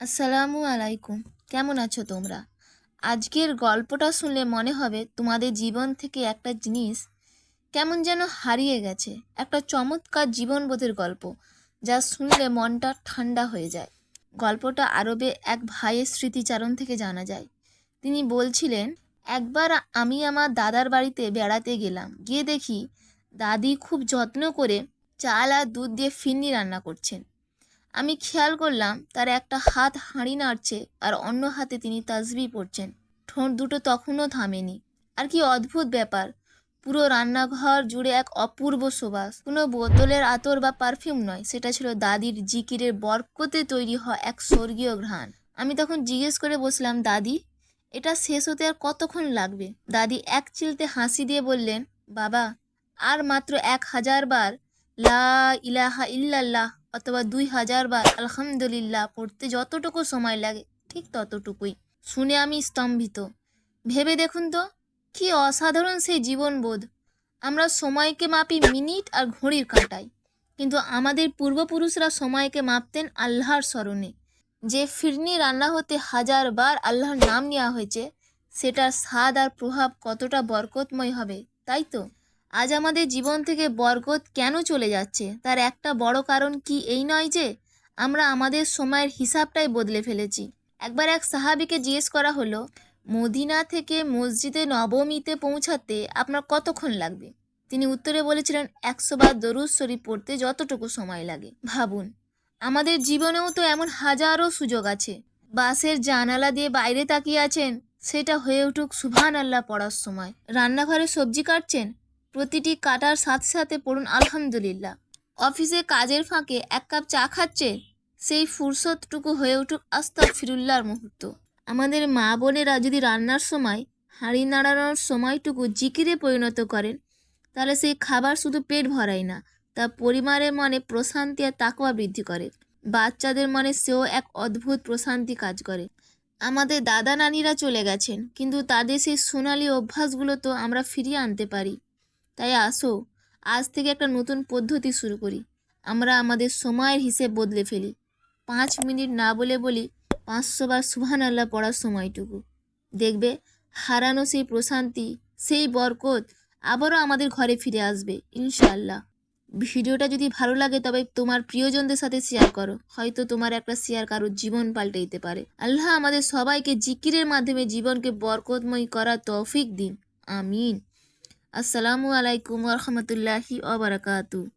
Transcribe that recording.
আসসালামু আলাইকুম। কেমন আছো তোমরা? আজকের গল্পটা শুনলে মনে হবে তোমাদের জীবন থেকে একটা জিনিস কেমন যেন হারিয়ে গেছে। একটা চমৎকার জীবনবোধের গল্প, যা শুনলে মনটা ঠান্ডা হয়ে যায়। গল্পটা আরবে এক ভাইয়ের স্মৃতিচারণ থেকে জানা যায়। তিনি বলছিলেন, একবার আমি আমার দাদার বাড়িতে বেড়াতে গেলাম। গিয়ে দেখি দাদি খুব যত্ন করে চাল আর দুধ দিয়ে ফিরনি রান্না করছেন। আমি খেয়াল করলাম তার একটা হাত হাঁড়ি নাড়ছে আর অন্য হাতে তিনি তাসবিহ পড়ছেন। ঠোঁট দুটো তখনও থামেনি। আর কি অদ্ভুত ব্যাপার, পুরো রান্নাঘর জুড়ে এক অপূর্ব সুবাস। কোনো বোতলের আতর বা পারফিউম নয়, সেটা ছিল দাদির জিকিরের বরকতে তৈরি হওয়া এক স্বর্গীয় ঘ্রাণ। আমি তখন জিজ্ঞেস করে বসলাম, দাদি, এটা শেষ হতে আর কতক্ষণ লাগবে? দাদি এক চিলতে হাসি দিয়ে বললেন, বাবা, আর মাত্র 1000 বার লা ইলাহা ইল্লাল্লাহ অথবা 2000 বার আলহামদুলিল্লাহ পড়তে যতটুকু সময় লাগে, ঠিক ততটুকুই। শুনে আমি স্তম্ভিত। ভেবে দেখুন তো, কি অসাধারণ সেই জীবনবোধ। আমরা সময়কে মাপি মিনিট আর ঘড়ির কাঁটায়, কিন্তু আমাদের পূর্বপুরুষরা সময়কে মাপতেন আল্লাহর স্মরণে। যে ফিরনি রান্না হতে 1000 বার আল্লাহর নাম নেওয়া হয়েছে, সেটার স্বাদ আর প্রভাব কতটা বরকতময় হবে, তাই তো? আজ আমাদের জীবন থেকে বরকত কেন চলে যাচ্ছে, তার একটা বড় কারণ কি এই নয় যে আমরা আমাদের সময়ের হিসাবটাই বদলে ফেলেছি? একবার এক সাহাবীকে জিজ্ঞেস করা হলো, মদিনা থেকে মসজিদে নবমীতে পৌঁছাতে আপনার কতক্ষণ লাগবে? তিনি উত্তরে বলেছিলেন, 100 বার দরুদ শরীফ পড়তে যতটুকু সময় লাগে। ভাবুন, আমাদের জীবনেও তো এমন হাজারো সুযোগ আছে। বাসের জানালা দিয়ে বাইরে তাকিয়ে আছেন, সেটা হয়ে উঠুক সুবহান আল্লাহ পড়ার সময়। রান্নাঘরে সবজি কাটছেন, প্রতিটি কাটার সাথে সাথে পড়ুন আলহামদুলিল্লাহ। অফিসে কাজের ফাঁকে এক কাপ চা খাচ্ছে, সেই ফুরসতটুকু হয়ে উঠুক আস্তাগফিরুল্লাহর মুহূর্ত। আমাদের মা বোনেরা যদি রান্নার সময় হাঁড়ি নাড়ানোর সময়টুকু জিকিরে পরিণত করেন, তাহলে সেই খাবার শুধু পেট ভরায় না, তা পরিবারের মনে প্রশান্তি আর তাকওয়া বৃদ্ধি করে। বাচ্চাদের মনে সেও এক অদ্ভুত প্রশান্তি কাজ করে। আমাদের দাদা নানিরা চলে গেছেন, কিন্তু তাদের সেই সোনালি অভ্যাসগুলো তো আমরা ফিরিয়ে আনতে পারি। তাই আসো, আজ থেকে একটা নতুন পদ্ধতি শুরু করি। আমরা আমাদের সময়ের হিসেব বদলে ফেলি। 5 মিনিট না বলে বলি 500 বার সুবহান আল্লাহ পড়ার সময়টুকু। দেখবে, হারানো সেই প্রশান্তি, সেই বরকত আবারও আমাদের ঘরে ফিরে আসবে ইনশাআল্লাহ। ভিডিওটা যদি ভালো লাগে তবে তোমার প্রিয়জনদের সাথে শেয়ার করো। হয়তো তোমার একটা শেয়ার কারোর জীবন পাল্টে দিতে পারে। আল্লাহ আমাদের সবাইকে জিকিরের মাধ্যমে জীবনকে বরকতময় করার তৌফিক দিন। আমিন। আসসালামু আলাইকুম ওয়া রাহমাতুল্লাহি ওয়া বারাকাতুহু।